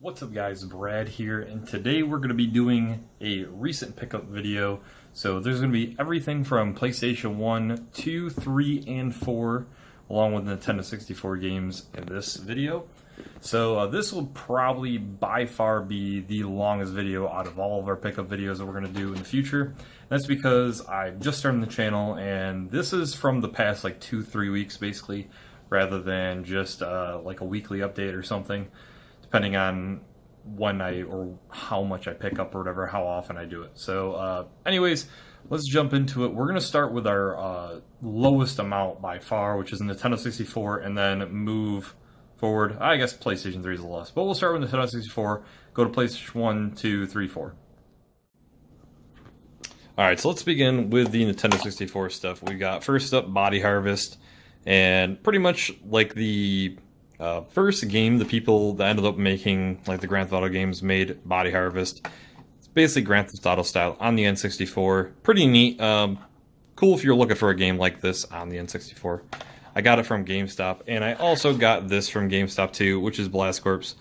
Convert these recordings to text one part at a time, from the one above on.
What's up guys, Brad here, and today we're going to be doing a recent pickup video. So there's going to be everything from PlayStation 1, 2, 3, and 4, along with Nintendo 64 games in this video. So this will probably by far be the longest video out of all of our pickup videos that we're going to do in the future. That's because I just started the channel, and this is from the past like 2-3 weeks basically, rather than just like a weekly update or something, depending on when or how much I pick up or whatever, how often I do it. So anyways, let's jump into it. We're going to start with our lowest amount by far, which is Nintendo 64, and then move forward. I guess PlayStation 3 is the lowest, but we'll start with Nintendo 64, go to PlayStation 1, 2, 3, 4. Alright, so let's begin with the Nintendo 64 stuff. We got first up Body Harvest, and pretty much like the first game, the people that ended up making like the Grand Theft Auto games made Body Harvest. It's basically Grand Theft Auto style on the N64. Pretty neat. Cool if you're looking for a game like this on the N64. I got it from GameStop, and I also got this from GameStop too, which is Blast Corps.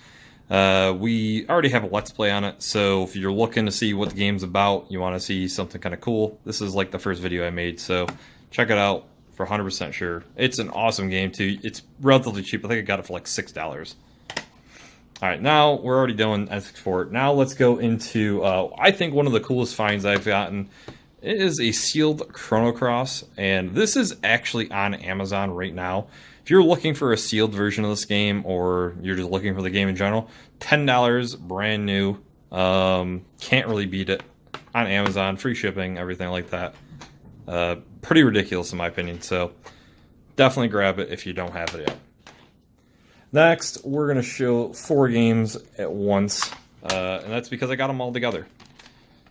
We already have a Let's Play on it, so if you're looking to see what the game's about, you want to see something kind of cool, this is like the first video I made, so check it out. For 100% sure. It's an awesome game too. It's relatively cheap. I think I got it for like $6. Alright, now we're already doing N64. Now let's go into, I think one of the coolest finds I've gotten. It is a sealed Chrono Cross, and this is actually on Amazon right now. If you're looking for a sealed version of this game, or you're just looking for the game in general, $10, brand new. Can't really beat it. On Amazon, free shipping, everything like that. Pretty ridiculous in my opinion, so definitely grab it if you don't have it yet. Next, we're going to show 4 games at once, and that's because I got them all together.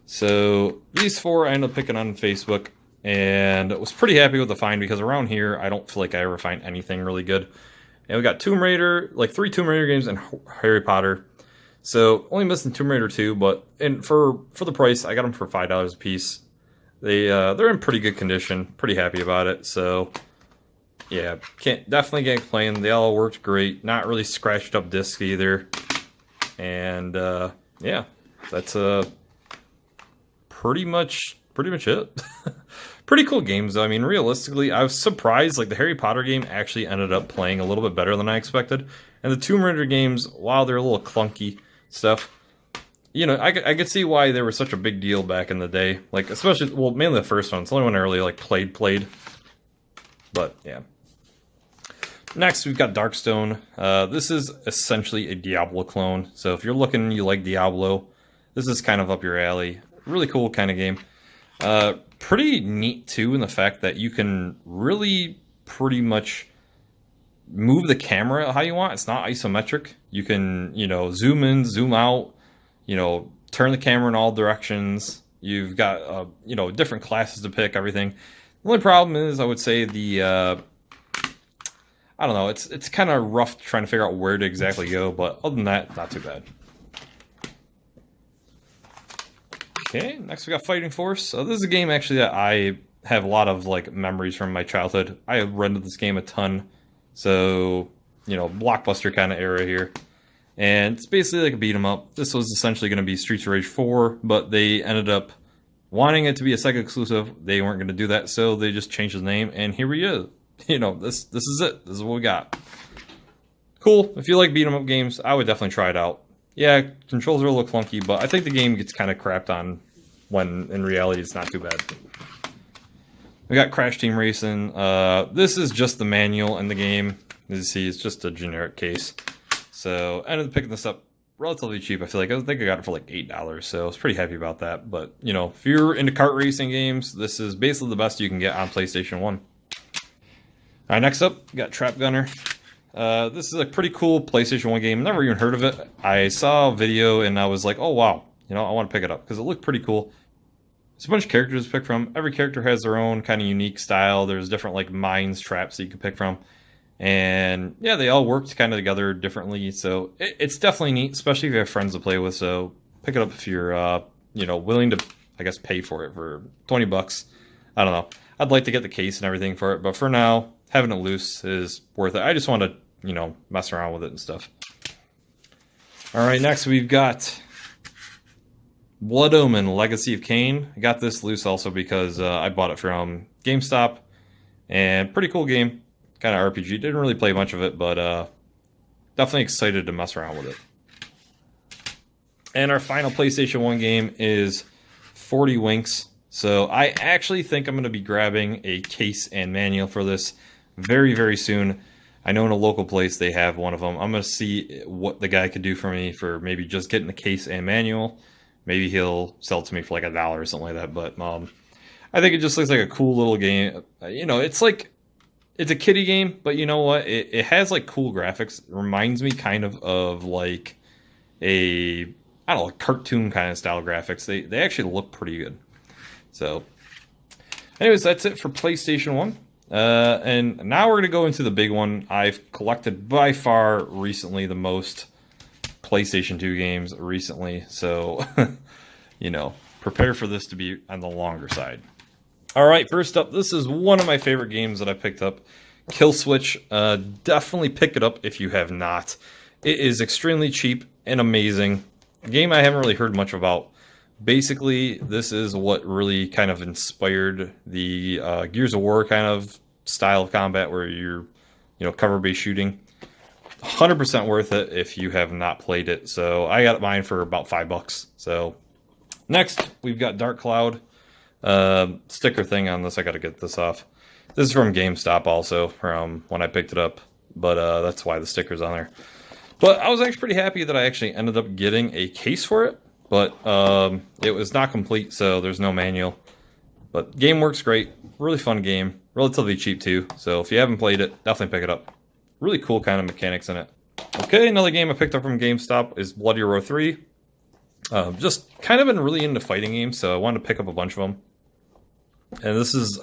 So these 4 I ended up picking on Facebook, and I was pretty happy with the find because around here I don't feel like I ever find anything really good. And we got Tomb Raider, like 3 Tomb Raider games, and Harry Potter. So only missing Tomb Raider 2, but for the price, I got them for $5 a piece. They're in pretty good condition. Pretty happy about it. So yeah, definitely can't complain. They all worked great. Not really scratched up discs either. And yeah, that's pretty much it. Pretty cool games though. I mean, realistically, I was surprised. Like the Harry Potter game actually ended up playing a little bit better than I expected. And the Tomb Raider games, while they're a little clunky stuff, you know, I could see why they were such a big deal back in the day. Like, especially, well, mainly the first one. It's the only one I really, like, played. But, yeah. Next, we've got Darkstone. This is essentially a Diablo clone. So if you're looking, you like Diablo, this is kind of up your alley. Really cool kind of game. Pretty neat, too, in the fact that you can really pretty much move the camera how you want. It's not isometric. You can, you know, zoom in, zoom out. You know, turn the camera in all directions. You've got, you know, different classes to pick, everything. The only problem is, I would say, I don't know, it's kind of rough trying to figure out where to exactly go, but other than that, not too bad. Okay, next we got Fighting Force. This is a game, actually, that I have a lot of, like, memories from my childhood. I rented this game a ton, so, you know, blockbuster kind of era here. And it's basically like a beat 'em up. This was essentially going to be Streets of Rage 4, but they ended up wanting it to be a Sega exclusive. They weren't going to do that, so they just changed the name, and here we is. You know, this is it. This is what we got. Cool. If you like beat 'em up games, I would definitely try it out. Yeah, controls are a little clunky, but I think the game gets kind of crapped on when in reality it's not too bad. We got Crash Team Racing. This is just the manual in the game. As you see, it's just a generic case. So I ended up picking this up relatively cheap. I think I got it for like $8, so I was pretty happy about that. But, you know, if you're into kart racing games, this is basically the best you can get on PlayStation 1. Alright, next up, we got Trap Gunner. This is a pretty cool PlayStation 1 game. Never even heard of it. I saw a video and I was like, oh wow, you know, I want to pick it up because it looked pretty cool. There's a bunch of characters to pick from. Every character has their own kind of unique style. There's different like mines, traps that you can pick from. And yeah, they all worked kind of together differently, so it's definitely neat, especially if you have friends to play with. So pick it up if you're, you know, willing to, I guess, pay for it for $20. I don't know. I'd like to get the case and everything for it, but for now, having it loose is worth it. I just want to, you know, mess around with it and stuff. All right, next we've got Blood Omen Legacy of Kain. I got this loose also because I bought it from GameStop, and pretty cool game, kind of RPG. Didn't really play much of it, but definitely excited to mess around with it. And our final PlayStation 1 game is 40 Winks. So I actually think I'm going to be grabbing a case and manual for this very, very soon. I know in a local place they have one of them. I'm going to see what the guy could do for me for maybe just getting the case and manual. Maybe he'll sell it to me for like $1 or something like that. But I think it just looks like a cool little game. You know, it's like, it's a kiddie game, but you know what? It has like cool graphics. It reminds me kind of like a, I don't know, cartoon kind of style graphics. They actually look pretty good. So, anyways, that's it for PlayStation 1. And now we're going to go into the big one. I've collected by far recently the most PlayStation 2 games recently. So, you know, prepare for this to be on the longer side. All right, first up, this is one of my favorite games that I picked up. Kill Switch. Definitely pick it up if you have not. It is extremely cheap and amazing. A game I haven't really heard much about. Basically, this is what really kind of inspired the Gears of War kind of style of combat where you're, you know, cover-based shooting. 100% worth it if you have not played it. So I got mine for about $5. So next, we've got Dark Cloud. Sticker thing on this. I got to get this off. This is from GameStop also, from when I picked it up. But that's why the sticker's on there. But I was actually pretty happy that I actually ended up getting a case for it. But it was not complete, so there's no manual. But game works great. Really fun game. Relatively cheap too. So if you haven't played it, definitely pick it up. Really cool kind of mechanics in it. Okay, another game I picked up from GameStop is Bloody Roar 3. Just kind of been really into fighting games, so I wanted to pick up a bunch of them. And this is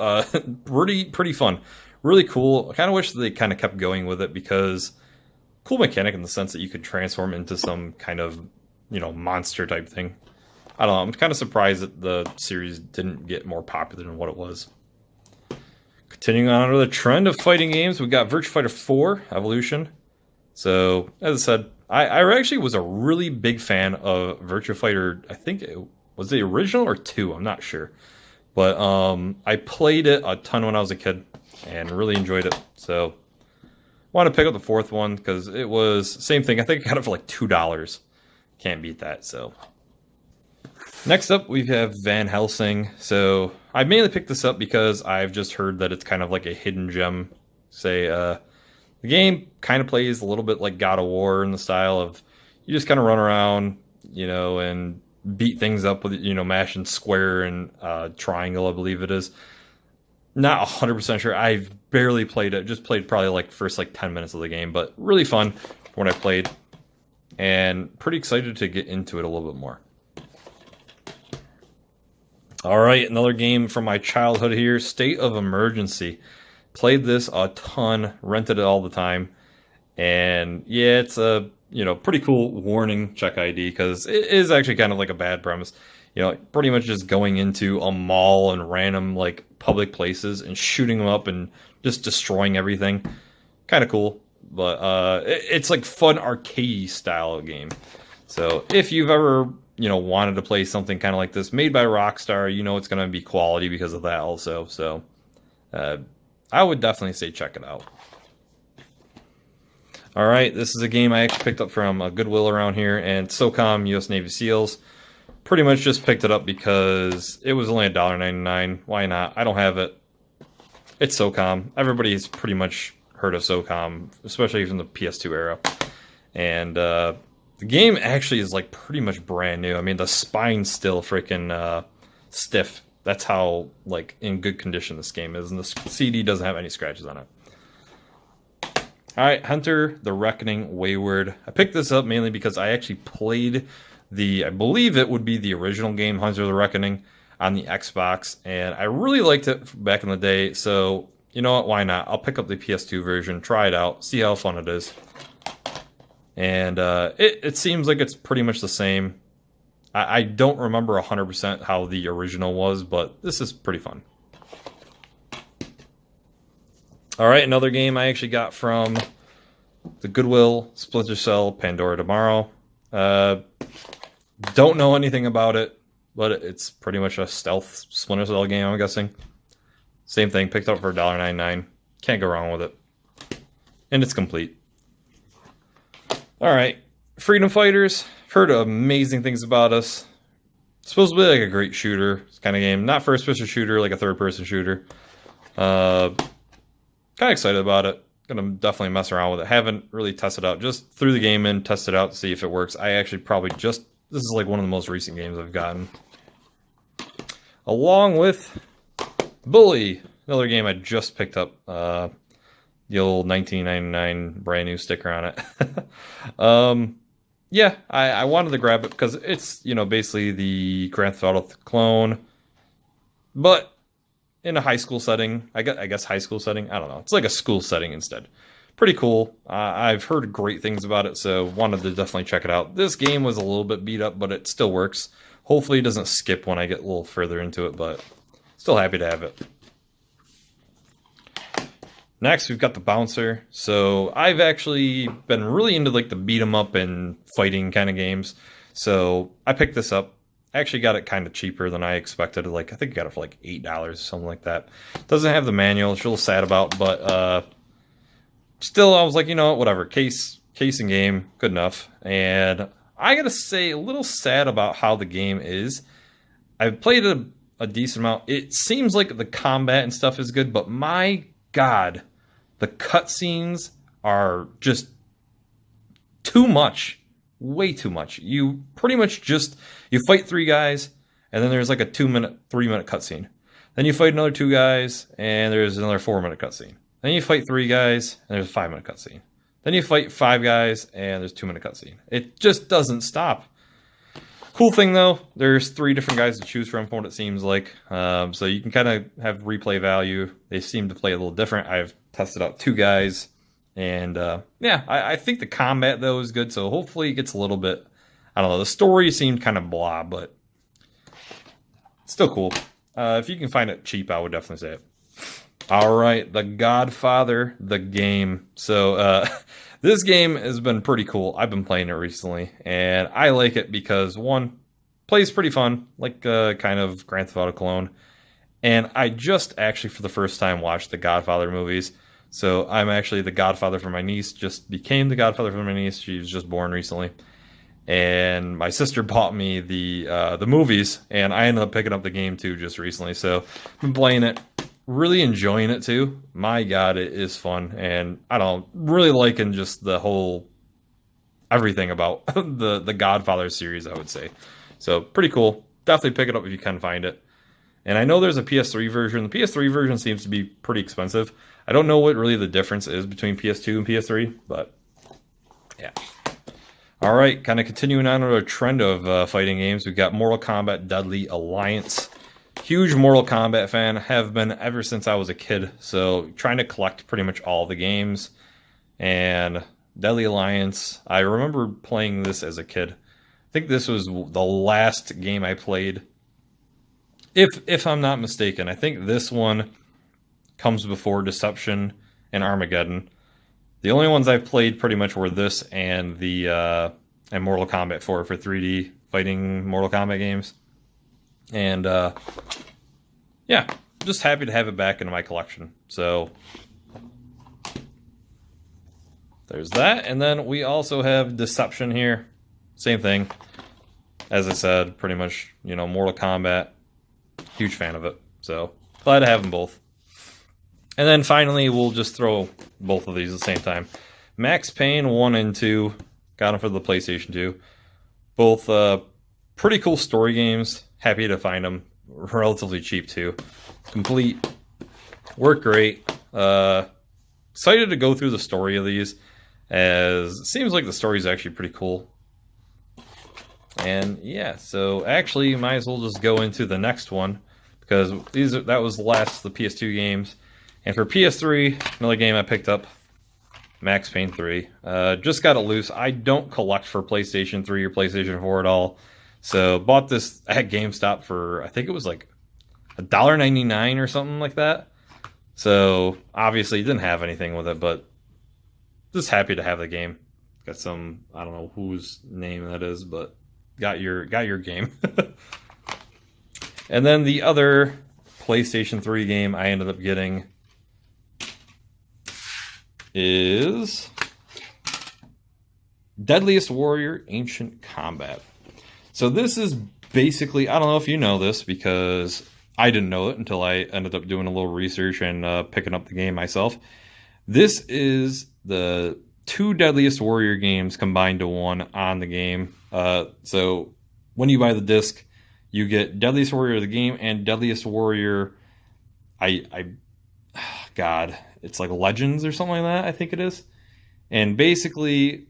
pretty fun. Really cool. I kind of wish they kind of kept going with it because cool mechanic in the sense that you could transform into some kind of, you know, monster type thing. I don't know. I'm kind of surprised that the series didn't get more popular than what it was. Continuing on to the trend of fighting games, we got Virtua Fighter 4 Evolution. So, as I said, I actually was a really big fan of Virtua Fighter. I think it was the original or 2. I'm not sure. But I played it a ton when I was a kid and really enjoyed it. So, want to pick up the 4th one because it was same thing. I think I got it for like $2. Can't beat that. So, next up we have Van Helsing. So I mainly picked this up because I've just heard that it's kind of like a hidden gem. Say the game kind of plays a little bit like God of War in the style of you just kind of run around, you know, and beat things up with, you know, mashing square and triangle, I believe it is. Not 100% sure. I've barely played it. Just played probably like first like 10 minutes of the game, but really fun when I played. And pretty excited to get into it a little bit more. All right, another game from my childhood here, State of Emergency. Played this a ton, rented it all the time. And yeah, it's a, you know, pretty cool warning check ID because it is actually kind of like a bad premise. You know, pretty much just going into a mall and random like public places and shooting them up and just destroying everything. Kind of cool. But it's like fun arcade style game. So if you've ever, you know, wanted to play something kind of like this, made by Rockstar, you know it's going to be quality because of that also. So I would definitely say check it out. All right, this is a game I actually picked up from Goodwill around here, and SOCOM U.S. Navy SEALs. Pretty much just picked it up because it was only $1.99. Why not? I don't have it. It's SOCOM. Everybody's pretty much heard of SOCOM, especially from the PS2 era. And the game actually is like pretty much brand new. I mean, the spine's still freaking stiff. That's how like in good condition this game is, and the CD doesn't have any scratches on it. All right, Hunter the Reckoning Wayward. I picked this up mainly because I actually played I believe it would be the original game, Hunter the Reckoning, on the Xbox, and I really liked it back in the day. So you know what? Why not? I'll pick up the PS2 version, try it out, see how fun it is. And it seems like it's pretty much the same. I don't remember 100% how the original was, but this is pretty fun. All right, another game I actually got from the Goodwill, Splinter Cell Pandora Tomorrow. Don't know anything about it, but it's pretty much a stealth Splinter Cell game, I'm guessing. Same thing, picked up for $1.99. Can't go wrong with it. And it's complete. Alright, Freedom Fighters. Heard amazing things about us. Supposed to be like a great shooter kind of game. Not first-person shooter, like a third-person shooter. Kind of excited about it. Gonna definitely mess around with it. Haven't really tested out. Just threw the game in, tested out to see if it works. I actually probably just... This is like one of the most recent games I've gotten. Along with Bully, another game I just picked up. The old $19.99 brand new sticker on it. Yeah, I wanted to grab it because it's, you know, basically the Grand Theft Auto clone, but in a high school setting. I guess high school setting. I don't know. It's like a school setting instead. Pretty cool. I've heard great things about it, so wanted to definitely check it out. This game was a little bit beat up, but it still works. Hopefully it doesn't skip when I get a little further into it, but still happy to have it. Next, we've got the Bouncer. So I've actually been really into like the beat 'em up and fighting kind of games. So I picked this up. I actually got it kind of cheaper than I expected. Like, I think I got it for like $8 or something like that. Doesn't have the manual, which I'm a little sad about, but still, I was like, you know what, whatever. Case and game, good enough. And I gotta say, a little sad about how the game is. I've played a decent amount. It seems like the combat and stuff is good, but my God, the cutscenes are just too much. Way too much. You pretty much just, you fight 3 guys, and then there's like a 2-minute, 3-minute cutscene. Then you fight another 2 guys, and there's another 4-minute cutscene. Then you fight 3 guys, and there's a 5-minute cutscene. Then you fight 5 guys, and there's a 2-minute cutscene. It just doesn't stop. Cool thing though, there's 3 different guys to choose from what it seems like. So you can kind of have replay value. They seem to play a little different. I've tested out 2 guys. And yeah, I think the combat though is good. So hopefully it gets a little bit, I don't know, the story seemed kind of blah, but still cool. If you can find it cheap, I would definitely say it. All right, The Godfather, the game. So this game has been pretty cool. I've been playing it recently, and I like it because, one, plays pretty fun, like kind of Grand Theft Auto clone. And I just actually, for the first time, watched the Godfather movies. So I'm actually the godfather for my niece, just became the godfather for my niece. She was just born recently. And my sister bought me the movies, and I ended up picking up the game too just recently. So I've been playing it. Really enjoying it too. My God, it is fun, and I don't really liking just the whole everything about the Godfather series, I would say. So pretty cool. Definitely pick it up if you can find it. And I know there's a PS3 version. The PS3 version seems to be pretty expensive. I don't know what really the difference is between PS2 and PS3, but yeah. All right, kind of continuing on with our trend of fighting games. We've got Mortal Kombat Deadly Alliance. Huge Mortal Kombat fan, have been ever since I was a kid. So trying to collect pretty much all the games. And Deadly Alliance, I remember playing this as a kid. I think this was the last game I played. If I'm not mistaken, I think this one comes before Deception and Armageddon. The only ones I've played pretty much were this and the and Mortal Kombat 4 for 3D fighting Mortal Kombat games. And yeah, just happy to have it back in my collection. So there's that. And then we also have Deception here. Same thing. As I said, pretty much, you know, Mortal Kombat. Huge fan of it. So glad to have them both. And then finally, we'll just throw both of these at the same time. Max Payne 1 and 2. Got them for the PlayStation 2. Both pretty cool story games. Happy to find them. Relatively cheap too. Complete. Work great. Excited to go through the story of these, as it seems like the story is actually pretty cool. And yeah, so actually might as well just go into the next one, because that was the last of the PS2 games. And for PS3, another game I picked up, Max Payne 3. Just got it loose. I don't collect for PlayStation 3 or PlayStation 4 at all. So bought this at GameStop for, I think it was like $1.99 or something like that. So obviously didn't have anything with it, but just happy to have the game. Got some, I don't know whose name that is, but got your game. And then the other PlayStation 3 game I ended up getting is Deadliest Warrior Ancient Combat. So this is basically, I don't know if you know this, because I didn't know it until I ended up doing a little research and picking up the game myself. This is the 2 Deadliest Warrior games combined to one on the game. So when you buy the disc, you get Deadliest Warrior the game and Deadliest Warrior, God, it's like Legends or something like that, I think it is. And basically,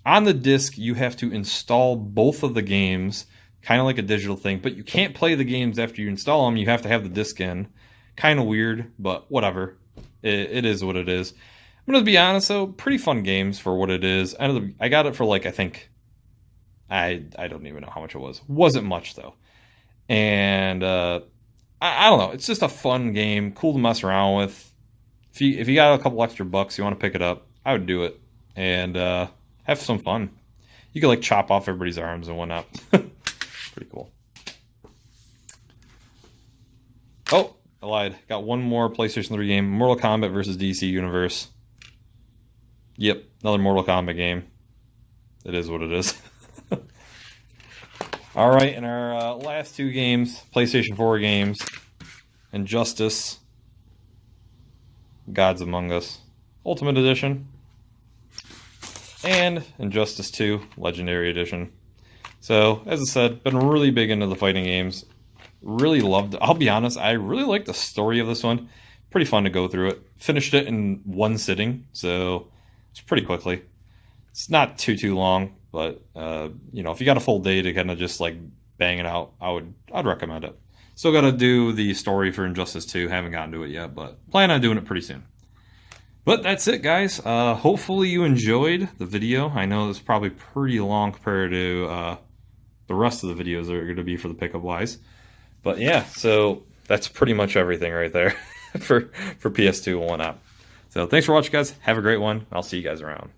on the disc, you have to install both of the games, kind of like a digital thing, but you can't play the games after you install them. You have to have the disc in. Kind of weird, but whatever. It is what it is. I'm going to be honest, though, pretty fun games for what it is. I got it for like, I think, I don't even know how much it was. Wasn't much, though. And I don't know. It's just a fun game, cool to mess around with. If you got a couple extra bucks, you want to pick it up, I would do it and have some fun. You could like chop off everybody's arms and whatnot. Pretty cool. Oh, I lied. Got one more PlayStation 3 game: Mortal Kombat versus DC Universe. Yep, another Mortal Kombat game. It is what it is. All right, and our last 2 games, PlayStation 4 games, Injustice, Gods Among Us, Ultimate Edition, and Injustice 2, Legendary Edition. So, as I said, been really big into the fighting games. Really loved it. I'll be honest, I really like the story of this one. Pretty fun to go through it. Finished it in one sitting, so it's pretty quickly. It's not too long. But, you know, if you got a full day to kind of just, like, bang it out, I'd recommend it. Still got to do the story for Injustice 2. Haven't gotten to it yet, but plan on doing it pretty soon. But that's it, guys. Hopefully you enjoyed the video. I know it's probably pretty long compared to the rest of the videos that are going to be for the Pickup Wise. But, yeah, so that's pretty much everything right there for PS2 and whatnot. So thanks for watching, guys. Have a great one. I'll see you guys around.